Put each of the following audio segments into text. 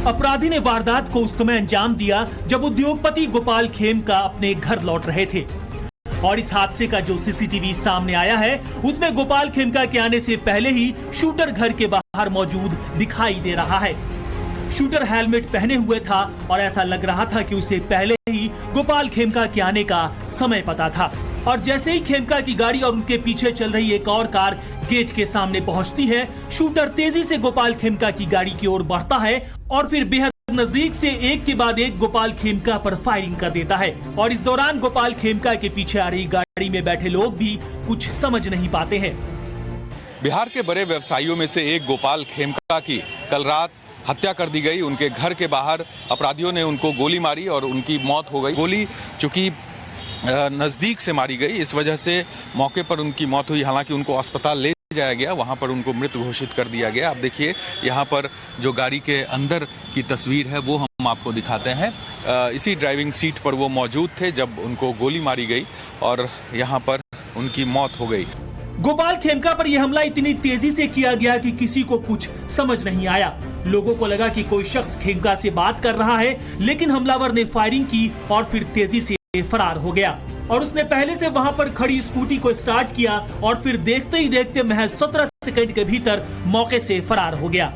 अपराधी ने वारदात को उस समय अंजाम दिया जब उद्योगपति गोपाल खेमका अपने घर लौट रहे थे और इस हादसे का जो सीसीटीवी सामने आया है उसमें गोपाल खेमका के आने से पहले ही शूटर घर के बाहर मौजूद दिखाई दे रहा है। शूटर हेलमेट पहने हुए था और ऐसा लग रहा था कि उसे पहले ही गोपाल खेमका के आने का समय पता था। और जैसे ही खेमका की गाड़ी और उनके पीछे चल रही एक और कार गेट के सामने पहुंचती है, शूटर तेजी से गोपाल खेमका की गाड़ी की ओर बढ़ता है और फिर बेहद नजदीक से एक के बाद एक गोपाल खेमका पर फायरिंग कर देता है। और इस दौरान गोपाल खेमका के पीछे आ रही गाड़ी में बैठे लोग भी कुछ समझ नहीं पाते हैं। बिहार के बड़े व्यवसायियों में से एक गोपाल खेमका की कल रात हत्या कर दी गई। उनके घर के बाहर अपराधियों ने उनको गोली मारी और उनकी मौत हो गई। गोली चूंकि नजदीक से मारी गई, इस वजह से मौके पर उनकी मौत हुई। हालांकि उनको अस्पताल ले जाया गया, वहां पर उनको मृत घोषित कर दिया गया। आप देखिए यहाँ पर जो गाड़ी के अंदर की तस्वीर है वो हम आपको दिखाते हैं। इसी ड्राइविंग सीट पर वो मौजूद थे जब उनको गोली मारी गई और यहाँ पर उनकी मौत हो गई। गोपाल खेमका पर यह हमला इतनी तेजी से किया गया कि किसी को कुछ समझ नहीं आया। लोगों को लगा कि कोई शख्स खेमका से बात कर रहा है, लेकिन हमलावर ने फायरिंग की और फिर तेजी से फरार हो गया। और उसने पहले से वहां पर खड़ी स्कूटी को स्टार्ट किया और फिर देखते ही देखते महज 17 सेकंड के भीतर मौके से फरार हो गया।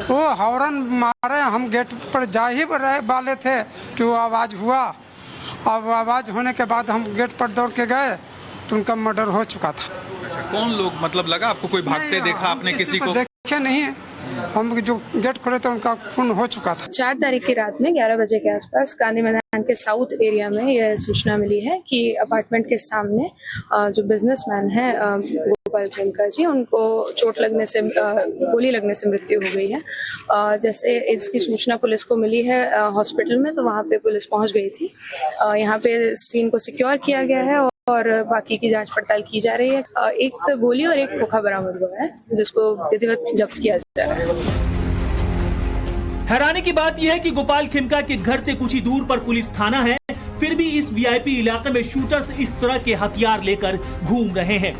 वो हॉर्न मारे, हम गेट पर जा ही वाले थे कि वो आवाज हुआ। अब आवाज होने के बाद हम गेट पर दौड़ के गए तो उनका मर्डर हो चुका था। कौन लोग, मतलब लगा आपको कोई भागते देखा आपने? किसी को देखे नहीं, हम जो गेट खोले तो उनका खून हो चुका था। 4 तारीख की रात में 11 बजे के आसपास गांधी मैदान के साउथ एरिया में यह सूचना मिली है कि अपार्टमेंट के सामने जो बिजनेसमैन है गोपाल खेमका जी, उनको चोट लगने से, गोली लगने से मृत्यु हो गई है। जैसे इसकी सूचना पुलिस को मिली है हॉस्पिटल में, तो वहां पे पुलिस पहुंच गई थी। यहाँ पे सीन को सिक्योर किया गया है और बाकी की जांच पड़ताल की जा रही है। एक गोली और एक खोखा बरामद हुआ है जिसको विधिवत जब्त किया जा रहा है। हैरानी की बात यह है कि गोपाल खेमका के घर से कुछ ही दूर पर पुलिस थाना है, फिर भी इस वीआईपी इलाके में शूटर्स इस तरह के हथियार लेकर घूम रहे हैं।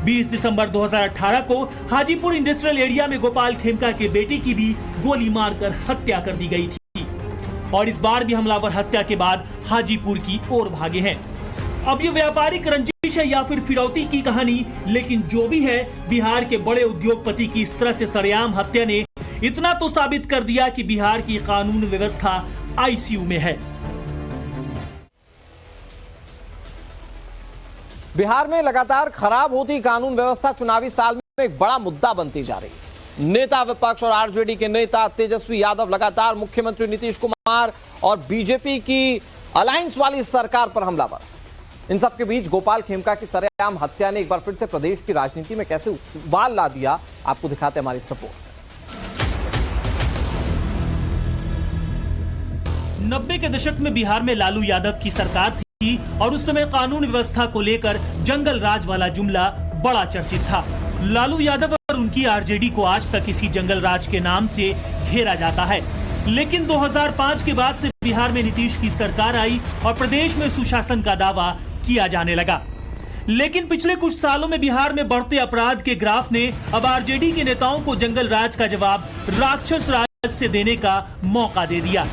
20 दिसंबर 2018 को हाजीपुर इंडस्ट्रियल एरिया में गोपाल खेमका के बेटे की भी गोली मारकर हत्या कर दी गई थी और इस बार भी हमलावर हत्या के बाद हाजीपुर की ओर भागे हैं। अब ये व्यापारिक रंजिश है या फिर फिरौती की कहानी, लेकिन जो भी है, बिहार के बड़े उद्योगपति की इस तरह से सरेआम हत्या ने इतना तो साबित कर दिया कि बिहार की कानून व्यवस्था आईसीयू में है। बिहार में लगातार खराब होती कानून व्यवस्था चुनावी साल में एक बड़ा मुद्दा बनती जा रही है। नेता विपक्ष और आरजेडी के नेता तेजस्वी यादव लगातार मुख्यमंत्री नीतीश कुमार और बीजेपी की अलायंस वाली सरकार पर हमलावर। इन सबके बीच गोपाल खेमका की सरेआम हत्या ने एक बार फिर से प्रदेश की राजनीति में कैसे उबाल ला दिया, आपको दिखाते हैं हमारी इस रिपोर्ट। 90 के दशक में बिहार में लालू यादव की सरकार थी और उस समय कानून व्यवस्था को लेकर जंगल राज वाला जुमला बड़ा चर्चित था। लालू यादव और उनकी आरजेडी को आज तक इसी जंगल राज के नाम से घेरा जाता है। लेकिन 2005 के बाद से बिहार में नीतीश की सरकार आई और प्रदेश में सुशासन का दावा किया जाने लगा। लेकिन पिछले कुछ सालों में बिहार में बढ़ते अपराध के ग्राफ ने अब आरजेडी के नेताओं को जंगल राज का जवाब राक्षस राज से देने का मौका दे दिया।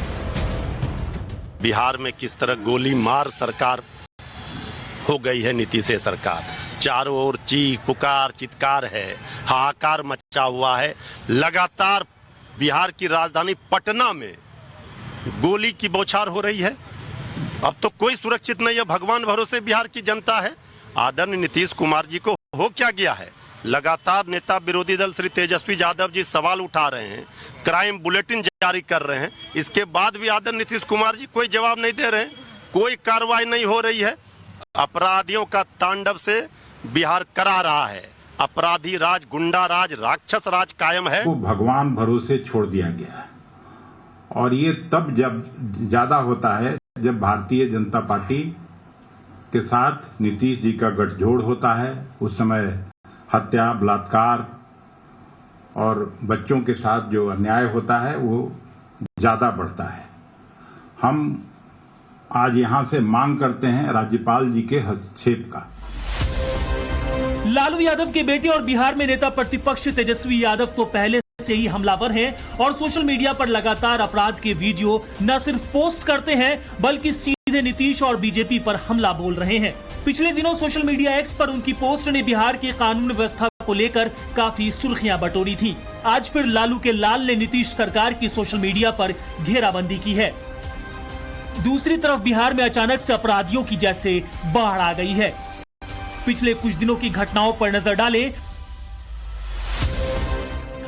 बिहार में किस तरह गोली मार सरकार हो गई है नीतीश सरकार। चारों ओर चीख पुकार चित्कार है, हाहाकार मचा हुआ है। लगातार बिहार की राजधानी पटना में गोली की बौछार हो रही है। अब तो कोई सुरक्षित नहीं है, भगवान भरोसे बिहार की जनता है। आदरणीय नीतीश कुमार जी को हो क्या गया है? लगातार नेता विरोधी दल श्री तेजस्वी यादव जी सवाल उठा रहे हैं, क्राइम बुलेटिन जारी कर रहे हैं, इसके बाद भी आदरणीय नीतीश कुमार जी कोई जवाब नहीं दे रहे हैं, कोई कार्रवाई नहीं हो रही है। अपराधियों का तांडव से बिहार करा रहा है। अपराधी राज, गुंडा राज, राक्षस राज कायम है। भगवान भरोसे छोड़ दिया गया है और ये तब जब ज्यादा होता है जब भारतीय जनता पार्टी के साथ नीतीश जी का गठजोड़ होता है। उस समय हत्या, बलात्कार और बच्चों के साथ जो अन्याय होता है वो ज्यादा बढ़ता है। हम आज यहां से मांग करते हैं राज्यपाल जी के हस्तक्षेप का। लालू यादव के बेटे और बिहार में नेता प्रतिपक्ष तेजस्वी यादव तो पहले से ही हमलावर हैं और सोशल मीडिया पर लगातार अपराध के वीडियो न सिर्फ पोस्ट करते हैं बल्कि सीधे नीतीश और बीजेपी पर हमला बोल रहे हैं। पिछले दिनों सोशल मीडिया एक्स पर उनकी पोस्ट ने बिहार की कानून व्यवस्था को लेकर काफी सुर्खियां बटोरी थी। आज फिर लालू के लाल ने नीतीश सरकार की सोशल मीडिया पर घेराबंदी की है। दूसरी तरफ बिहार में अचानक से अपराधियों की जैसे बाढ़ आ गई है। पिछले कुछ दिनों की घटनाओं पर नजर डालें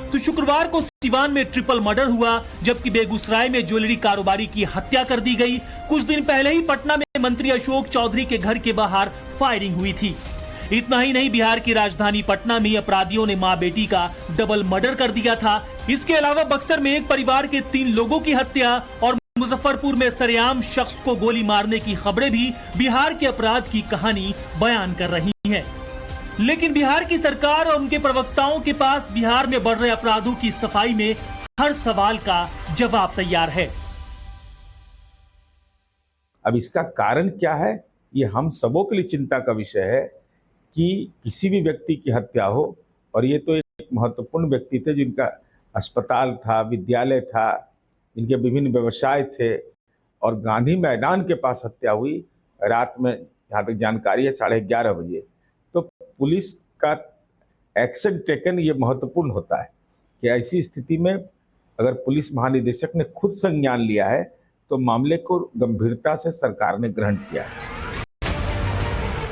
तो शुक्रवार को सिवान में ट्रिपल मर्डर हुआ, जबकि बेगूसराय में ज्वेलरी कारोबारी की हत्या कर दी गई। कुछ दिन पहले ही पटना में मंत्री अशोक चौधरी के घर के बाहर फायरिंग हुई थी। इतना ही नहीं, बिहार की राजधानी पटना में अपराधियों ने मां बेटी का डबल मर्डर कर दिया था। इसके अलावा बक्सर में एक परिवार के 3 लोगों की हत्या और मुजफ्फरपुर में सरेआम शख्स को गोली मारने की खबरें भी बिहार के अपराध की कहानी बयान कर रही हैं। लेकिन बिहार की सरकार और उनके प्रवक्ताओं के पास बिहार में बढ़ रहे अपराधों की सफाई में हर सवाल का जवाब तैयार है। अब इसका कारण क्या है, ये हम सबों के लिए चिंता का विषय है कि किसी भी व्यक्ति की हत्या हो, और ये तो एक महत्वपूर्ण व्यक्ति थे जिनका अस्पताल था, विद्यालय था, इनके विभिन्न व्यवसाय थे, और गांधी मैदान के पास हत्या हुई रात में, जहाँ तक जानकारी है 11:30 बजे। तो पुलिस का एक्शन टेकन ये महत्वपूर्ण होता है कि ऐसी स्थिति में अगर पुलिस महानिदेशक ने खुद संज्ञान लिया है तो मामले को गंभीरता से सरकार ने ग्रहण किया है।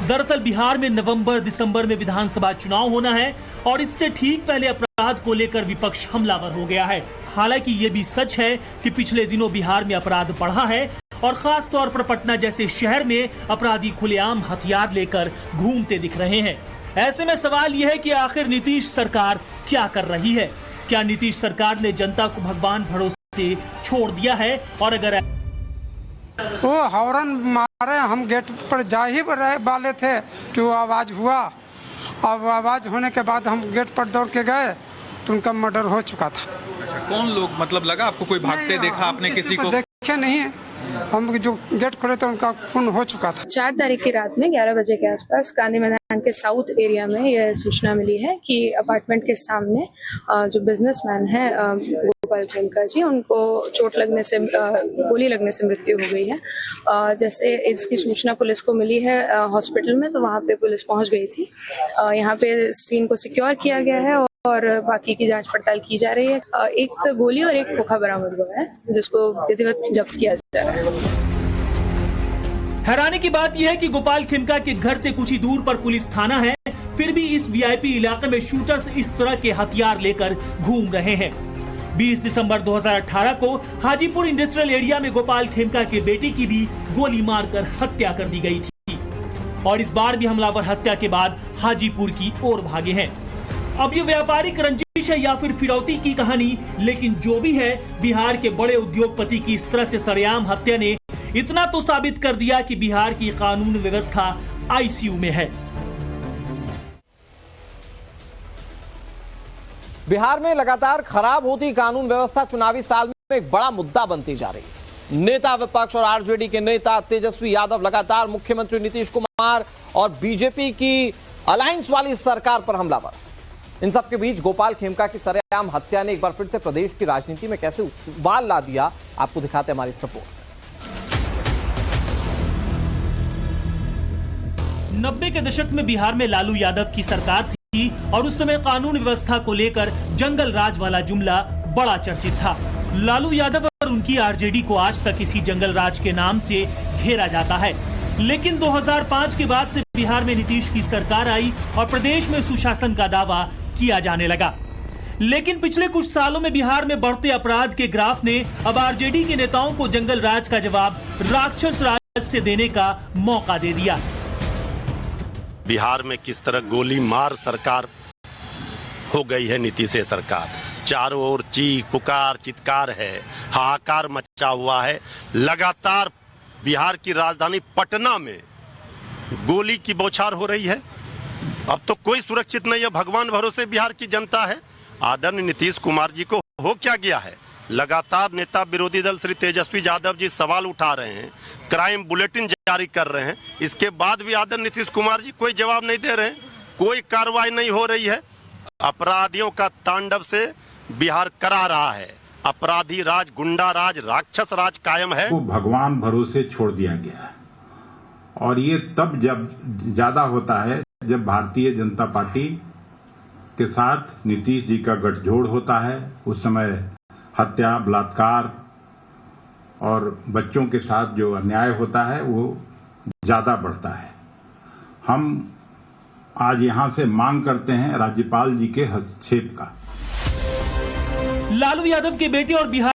दरअसल बिहार में नवंबर-दिसंबर में विधानसभा चुनाव होना है और इससे ठीक पहले अपराध को लेकर विपक्ष हमलावर हो गया है। हालांकि ये भी सच है कि पिछले दिनों बिहार में अपराध बढ़ा है और खास तौर पर पटना जैसे शहर में अपराधी खुलेआम हथियार लेकर घूमते दिख रहे हैं। ऐसे में सवाल यह है कि आखिर नीतीश सरकार क्या कर रही है? क्या नीतीश सरकार ने जनता को भगवान भरोसे छोड़ दिया है? और अगर वो हॉर्न मारे, हम गेट पर जा ही वाले थे कि वो आवाज़ हुआ। अब आवाज़ होने के बाद हम गेट पर दौड़ के गए तो उनका मर्डर हो चुका था। कौन लोग, मतलब लगा आपको कोई भागते देखा आपने? किसी को देखे नहीं, हम जो गेट खोले तो उनका खून हो चुका था। 4 तारीख की रात में 11 बजे के आसपास गांधी मैदान के साउथ एरिया में यह सूचना मिली है कि अपार्टमेंट के सामने जो बिजनेसमैन है गोपाल खेमका जी, उनको चोट लगने से, गोली लगने से मृत्यु हो गई है। जैसे इसकी सूचना पुलिस को मिली है हॉस्पिटल में, तो वहाँ पे पुलिस पहुँच गई थी। यहाँ पे सीन को सिक्योर किया गया है और बाकी की जांच पड़ताल की जा रही है। एक गोली और एक खोखा बरामद हुआ है जिसको विधिवत जब्त किया जा रहा है। हैरानी की बात यह है कि गोपाल खेमका के घर से कुछ ही दूर पर पुलिस थाना है, फिर भी इस वीआईपी इलाके में शूटर्स इस तरह के हथियार लेकर घूम रहे हैं। 20 दिसंबर 2018 को हाजीपुर इंडस्ट्रियल एरिया में गोपाल खेमका के बेटे की भी गोली मारकर हत्या कर दी गई थी और इस बार भी हमलावर हत्या के बाद हाजीपुर की ओर भागे हैं। अब ये व्यापारिक रंजिश है या फिर फिरौती की कहानी, लेकिन जो भी है, बिहार के बड़े उद्योगपति की इस तरह से सरेआम हत्या ने इतना तो साबित कर दिया कि बिहार की कानून व्यवस्था आईसीयू में है। बिहार में लगातार खराब होती कानून व्यवस्था चुनावी साल में एक बड़ा मुद्दा बनती जा रही है। नेता विपक्ष और आरजेडी के नेता तेजस्वी यादव लगातार मुख्यमंत्री नीतीश कुमार और बीजेपी की अलायंस वाली सरकार पर हमलावर। इन सब के बीच गोपाल खेमका की सरेआम हत्या ने एक बार फिर से प्रदेश की राजनीति में कैसे उबाल ला दिया, आपको दिखाते हैं हमारी रिपोर्ट। 90 के दशक में बिहार में लालू यादव की सरकार थी और उस समय कानून व्यवस्था को लेकर जंगल राज वाला जुमला बड़ा चर्चित था। लालू यादव और उनकी आरजेडी को आज तक इसी जंगल राज के नाम से घेरा जाता है। लेकिन 2005 के बाद से बिहार में नीतीश की सरकार आई और प्रदेश में सुशासन का दावा किया जाने लगा। लेकिन पिछले कुछ सालों में बिहार में बढ़ते अपराध के ग्राफ ने अब आरजेडी के नेताओं को जंगल राज का जवाब राक्षस राज से देने का मौका दे दिया। बिहार में किस तरह गोली मार सरकार हो गई है नीतीश सरकार। चारों ओर चीख पुकार चित्कार है, हाहाकार मचा हुआ है। लगातार बिहार की राजधानी पटना में गोली की बौछार हो रही है। अब तो कोई सुरक्षित नहीं है, भगवान भरोसे बिहार की जनता है। आदरणीय नीतीश कुमार जी को हो क्या गया है? लगातार नेता विरोधी दल श्री तेजस्वी यादव जी सवाल उठा रहे हैं, क्राइम बुलेटिन जारी कर रहे हैं, इसके बाद भी आदरणीय नीतीश कुमार जी कोई जवाब नहीं दे रहे हैं, कोई कार्रवाई नहीं हो रही है। अपराधियों का तांडव से बिहार करा रहा है। अपराधी राज, गुंडा राज, राक्षस राज कायम है। को भगवान भरोसे छोड़ दिया गया है और ये तब जब ज्यादा होता है जब भारतीय जनता पार्टी के साथ नीतीश जी का गठजोड़ होता है। उस समय हत्या, बलात्कार और बच्चों के साथ जो अन्याय होता है वो ज्यादा बढ़ता है। हम आज यहां से मांग करते हैं राज्यपाल जी के हस्तक्षेप का। लालू यादव के बेटे और बिहार